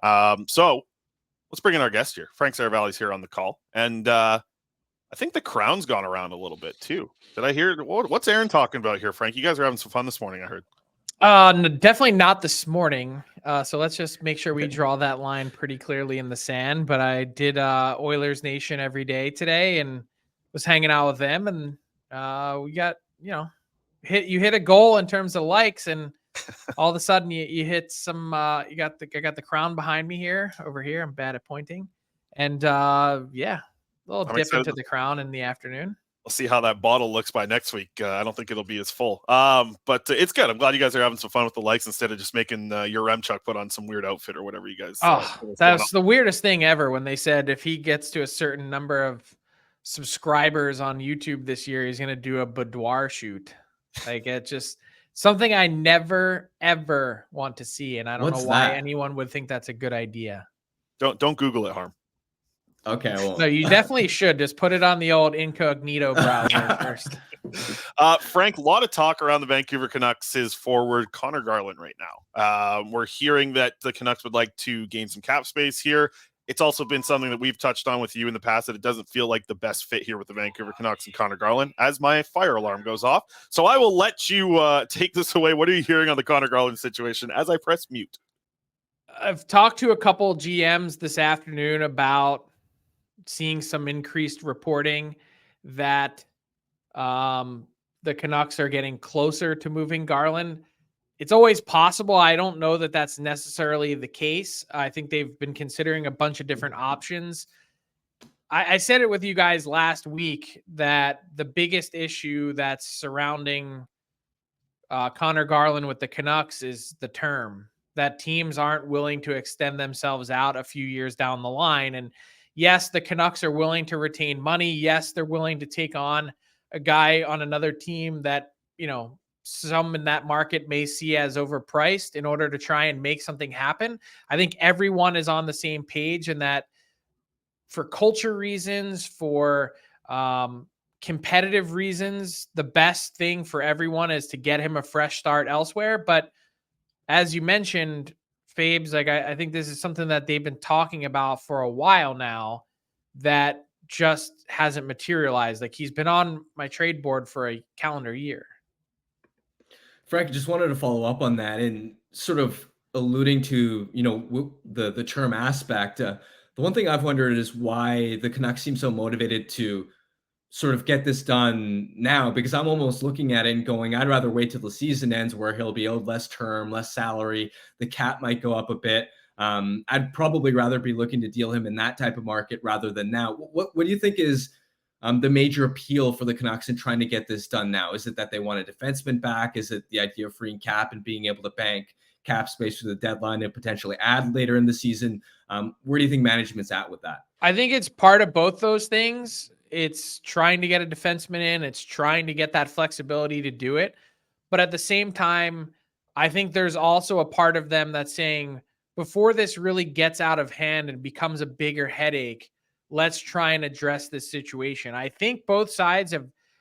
So let's bring in our guest here. Frank Saravalli's here on the call. And I think the crown's gone around a little bit too. Did I hear? What's Aaron talking about here, Frank? You guys are having some fun this morning, I heard. No, definitely not this morning. So let's just make sure we draw that line pretty clearly in the sand. But I did Oilers Nation every day today and was hanging out with them. And we got, you hit a goal in terms of likes, and all of a sudden you hit some. I got the crown behind me here, over here. I'm bad at pointing, and yeah, a little dip into the crown in the afternoon. We'll see how that bottle looks by next week. I don't think it'll be as full. But it's good. I'm glad you guys are having some fun with the likes instead of just making your Remchuk put on some weird outfit or whatever you guys. That's the weirdest thing ever when they said if he gets to a certain number of subscribers on YouTube this year, he's going to do a boudoir shoot. Like, it's just something I never, ever want to see. And I don't know why anyone would think that's a good idea. Don't Google it, Harm. Okay. Well. No, you definitely should just put it on the old incognito browser first. Frank, a lot of talk around the Vancouver Canucks' forward Connor Garland right now. We're hearing that the Canucks would like to gain some cap space here. It's also been something that we've touched on with you in the past that it doesn't feel like the best fit here with the Vancouver Canucks and Connor Garland, as my fire alarm goes off. So I will let you take this away. What are you hearing on the Connor Garland situation as I press mute? I've talked to a couple GMs this afternoon about seeing some increased reporting that the Canucks are getting closer to moving Garland. It's always possible. I don't know that that's necessarily the case. I think they've been considering a bunch of different options. I said it with you guys last week that the biggest issue that's surrounding Connor Garland with the Canucks is the term, that teams aren't willing to extend themselves out a few years down the line. And yes, the Canucks are willing to retain money. Yes, they're willing to take on a guy on another team that, some in that market may see as overpriced in order to try and make something happen. I think everyone is on the same page in that for culture reasons, for competitive reasons, the best thing for everyone is to get him a fresh start elsewhere. But as you mentioned, Fabes, like I think this is something that they've been talking about for a while now that just hasn't materialized. Like, he's been on my trade board for a calendar year. Frank, just wanted to follow up on that and sort of alluding to, the term aspect. The one thing I've wondered is why the Canucks seem so motivated to sort of get this done now, because I'm almost looking at it and going, I'd rather wait till the season ends where he'll be owed less term, less salary. The cap might go up a bit. I'd probably rather be looking to deal him in that type of market rather than now. What do you think is the major appeal for the Canucks in trying to get this done now? Is it that they want a defenseman back? Is it the idea of freeing cap and being able to bank cap space for the deadline and potentially add later in the season? Where do you think management's at with that? I think it's part of both those things. It's trying to get a defenseman in. It's trying to get that flexibility to do it. But at the same time, I think there's also a part of them that's saying, before this really gets out of hand and becomes a bigger headache, let's try and address this situation. I think both sides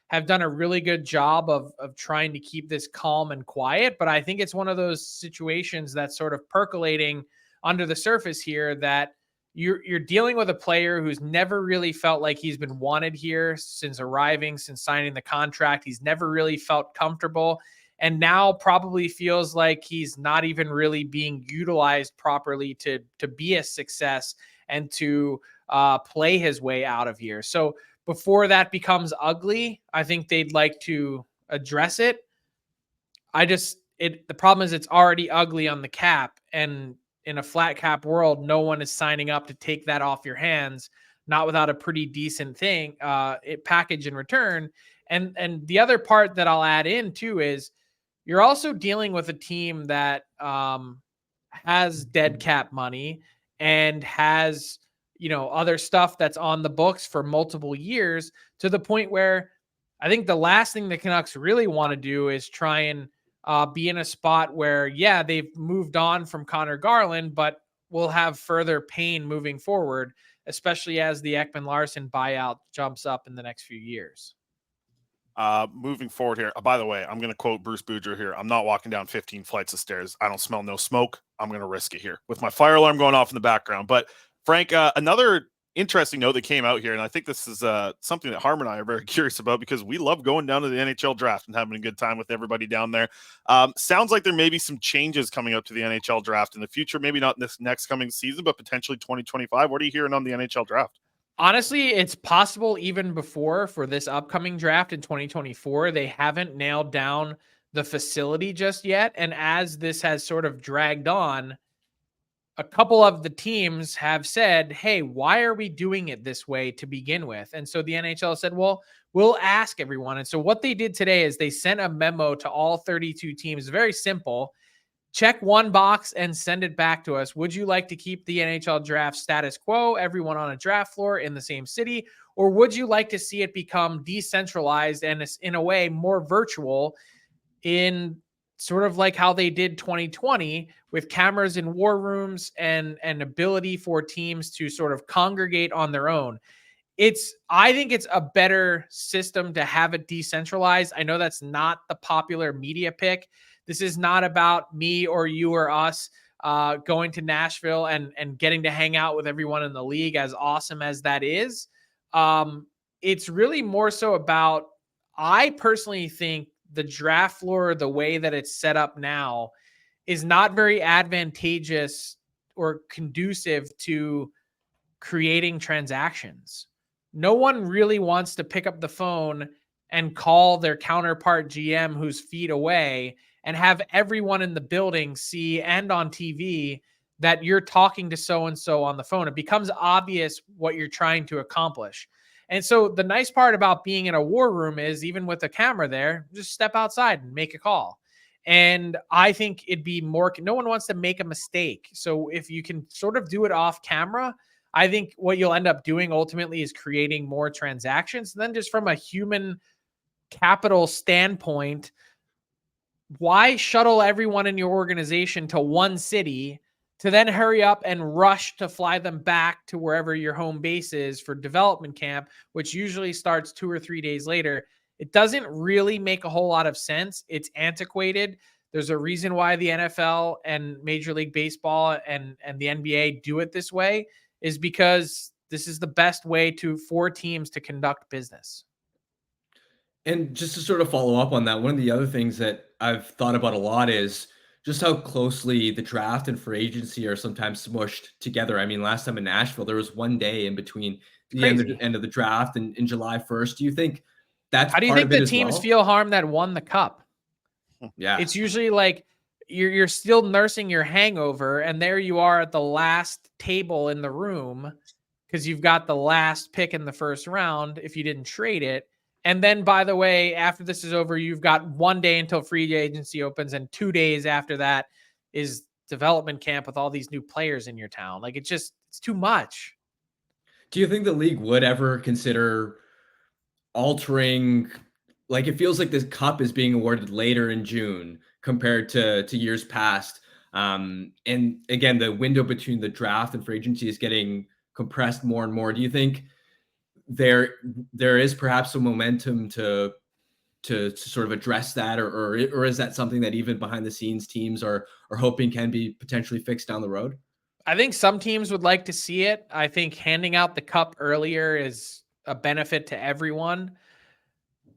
have done a really good job of trying to keep this calm and quiet. But I think it's one of those situations that's sort of percolating under the surface here, that you're dealing with a player who's never really felt like he's been wanted here since arriving, since signing the contract. He's never really felt comfortable, and now probably feels like he's not even really being utilized properly to be a success and to play his way out of here. So before that becomes ugly, I think they'd like to address it. The problem is it's already ugly on the cap, and in a flat cap world, no one is signing up to take that off your hands, not without a pretty decent package in return. And the other part that I'll add in too is you're also dealing with a team that has dead cap money and has, other stuff that's on the books for multiple years, to the point where I think the last thing the Canucks really want to do is try and be in a spot where, yeah, they've moved on from Connor Garland, but will have further pain moving forward, especially as the Ekman-Larsson buyout jumps up in the next few years. Moving forward here. By the way, I'm going to quote Bruce Boudreau here. I'm not walking down 15 flights of stairs. I don't smell no smoke. I'm going to risk it here with my fire alarm going off in the background. But Frank, another interesting note that came out here, and I think this is something that Harm and I are very curious about because we love going down to the NHL draft and having a good time with everybody down there. Sounds like there may be some changes coming up to the NHL draft in the future, maybe not this next coming season, but potentially 2025. What are you hearing on the NHL draft? Honestly, it's possible even before for this upcoming draft in 2024. They haven't nailed down the facility just yet. And as this has sort of dragged on, a couple of the teams have said, hey, why are we doing it this way to begin with? And so the NHL said, well, we'll ask everyone. And so what they did today is they sent a memo to all 32 teams. Very simple. Check one box and send it back to us. Would you like to keep the NHL draft status quo, everyone on a draft floor in the same city? Or would you like to see it become decentralized and in a way more virtual in sort of like how they did 2020 with cameras in war rooms and ability for teams to sort of congregate on their own? I think it's a better system to have it decentralized. I know that's not the popular media pick. This is not about me or you or us going to Nashville and getting to hang out with everyone in the league, as awesome as that is. It's really more so about, I personally think the draft floor, the way that it's set up now, is not very advantageous or conducive to creating transactions. No one really wants to pick up the phone and call their counterpart GM who's feet away and have everyone in the building see and on TV that you're talking to so-and-so on the phone. It becomes obvious what you're trying to accomplish. And so the nice part about being in a war room is, even with a camera there, just step outside and make a call. And I think it'd be more, no one wants to make a mistake. So if you can sort of do it off camera, I think what you'll end up doing ultimately is creating more transactions. And then just from a human capital standpoint, why shuttle everyone in your organization to one city to then hurry up and rush to fly them back to wherever your home base is for development camp, which usually starts 2 or 3 days later? It doesn't really make a whole lot of sense. It's antiquated. There's a reason why the NFL and Major League Baseball and the NBA do it this way, is because this is the best way for teams to conduct business. And just to sort of follow up on that, one of the other things that I've thought about a lot is just how closely the draft and free agency are sometimes smushed together. I mean, last time in Nashville, there was one day in between the end of the draft and July 1st. Do you think that's how do you think the teams feel, Harm, that won the cup? Yeah. It's usually like you're still nursing your hangover, and there you are at the last table in the room because you've got the last pick in the first round if you didn't trade it. And then, by the way, after this is over, you've got 1 day until free agency opens, and 2 days after that is development camp with all these new players in your town. Like, it's too much. Do you think the league would ever consider altering, like, it feels like this cup is being awarded later in June compared to years past? And again, the window between the draft and free agency is getting compressed more and more. Do you think there is perhaps some momentum to sort of address that, or is that something that even behind the scenes teams are hoping can be potentially fixed down the road? I think some teams would like to see it. I think handing out the cup earlier is a benefit to everyone.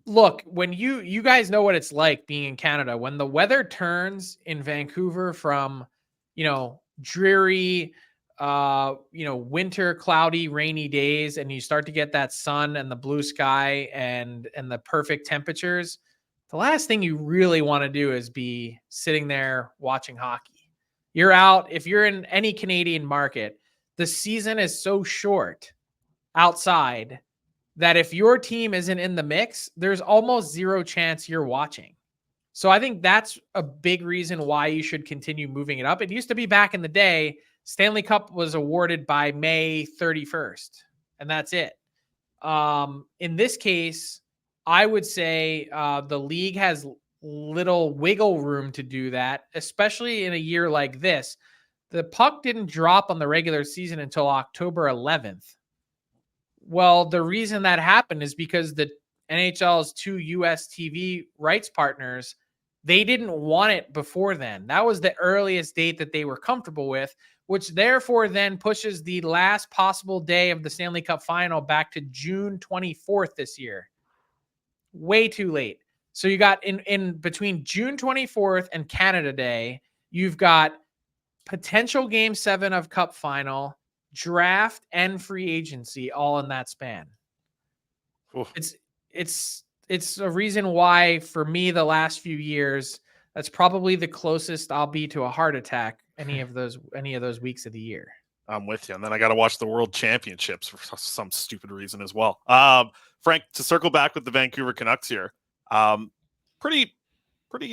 Look, when you guys know what it's like being in Canada, when the weather turns in Vancouver from, dreary, winter, cloudy, rainy days, and you start to get that sun and the blue sky and the perfect temperatures, the last thing you really want to do is be sitting there watching hockey. You're out. If you're in any Canadian market, the season is so short outside that if your team isn't in the mix, there's almost zero chance you're watching. So I think that's a big reason why you should continue moving it up. It used to be back in the day, Stanley Cup was awarded by May 31st, and that's it. In this case, I would say the league has little wiggle room to do that, especially in a year like this. The puck didn't drop on the regular season until October 11th. Well, the reason that happened is because the NHL's 2 US TV rights partners, they didn't want it before then. That was the earliest date that they were comfortable with, which therefore then pushes the last possible day of the Stanley Cup final back to June 24th this year. Way too late. So you got in between June 24th and Canada Day, you've got potential game 7 of Cup final, draft, and free agency all in that span. Oof. It's a reason why, for me, the last few years, that's probably the closest I'll be to a heart attack any of those weeks of the year. I'm with you. And then I got to watch the World Championships for some stupid reason as well. Frank, to circle back with the Vancouver Canucks here, pretty,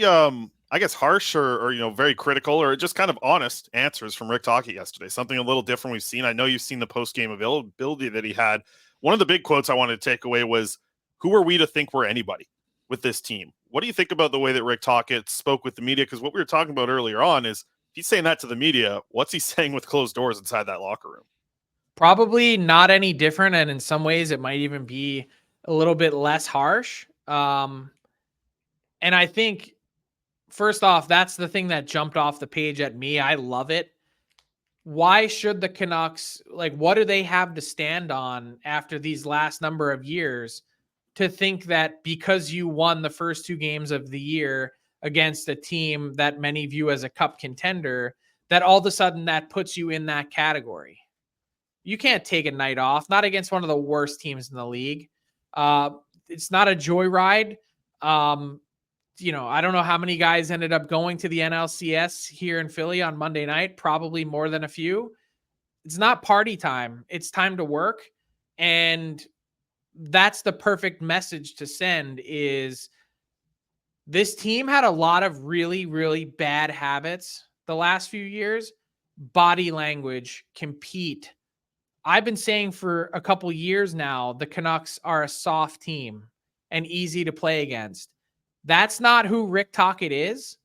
I guess, harsh or very critical or just kind of honest answers from Rick Tocchet yesterday. Something a little different we've seen. I know you've seen the post-game availability that he had. One of the big quotes I wanted to take away was, "Who are we to think we're anybody with this team?" What do you think about the way that Rick Tocchet spoke with the media? Because what we were talking about earlier on is, if he's saying that to the media, what's he saying with closed doors inside that locker room? Probably not any different, and in some ways it might even be a little bit less harsh. And I think, first off, that's the thing that jumped off the page at me. I love it. Why should the Canucks, what do they have to stand on after these last number of years to think that because you won the first 2 games of the year against a team that many view as a cup contender, that all of a sudden that puts you in that category? You can't take a night off, not against one of the worst teams in the league. It's not a joyride. I don't know how many guys ended up going to the NLCS here in Philly on Monday night, probably more than a few. It's not party time. It's time to work. And that's the perfect message to send, is this team had a lot of really, really bad habits the last few years. Body language, compete. I've been saying for a couple years now, the Canucks are a soft team and easy to play against. That's not who Rick Tocchet is.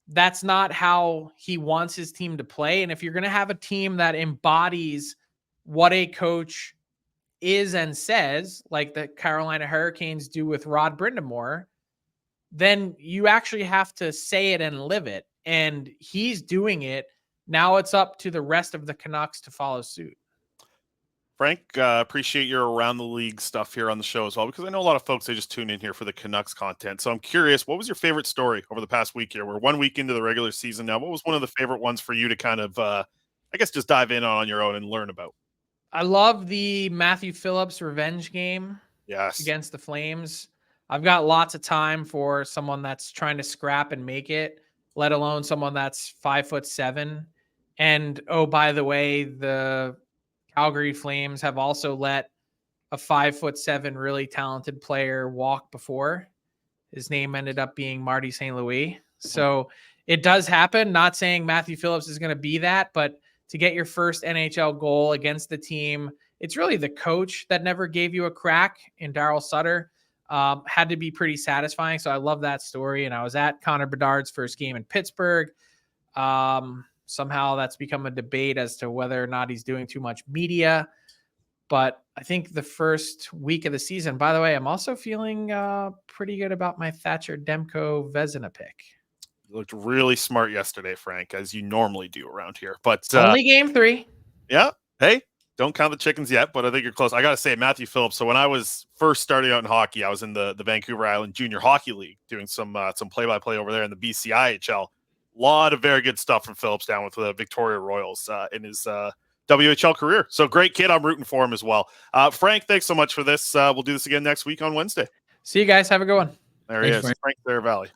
That's not how he wants his team to play. And if you're going to have a team that embodies what a coach is and says, like the Carolina Hurricanes do with Rod Brind'Amour, then you actually have to say it and live it. And he's doing it. Now it's up to the rest of the Canucks to follow suit. Frank, appreciate your around the league stuff here on the show as well, because I know a lot of folks, they just tune in here for the Canucks content. So I'm curious, what was your favorite story over the past week here? We're 1 week into the regular season now. What was one of the favorite ones for you to kind of, just dive in on your own and learn about? I love the Matthew Phillips revenge game against the Flames. I've got lots of time for someone that's trying to scrap and make it, let alone someone that's 5'7". And, oh, by the way, the Calgary Flames have also let a 5'7" really talented player walk before. His name ended up being Marty St. Louis. So it does happen. Not saying Matthew Phillips is going to be that, but to get your first NHL goal against the team, it's really the coach that never gave you a crack in Daryl Sutter. Had to be pretty satisfying. So I love that story. And I was at Connor Bedard's first game in Pittsburgh. Somehow that's become a debate as to whether or not he's doing too much media. But I think the first week of the season, by the way, I'm also feeling pretty good about my Thatcher Demko Vezina pick. You looked really smart yesterday, Frank, as you normally do around here. But only game 3. Yeah. Hey, don't count the chickens yet, but I think you're close. I got to say, Matthew Phillips. So when I was first starting out in hockey, I was in the Vancouver Island Junior Hockey League doing some play-by-play over there in the BCIHL. A lot of very good stuff from Phillips down with the Victoria Royals in his WHL career. So great kid. I'm rooting for him as well. Frank, thanks so much for this. We'll do this again next week on Wednesday. See you guys. Have a good one. There he is, Frank Seravalli.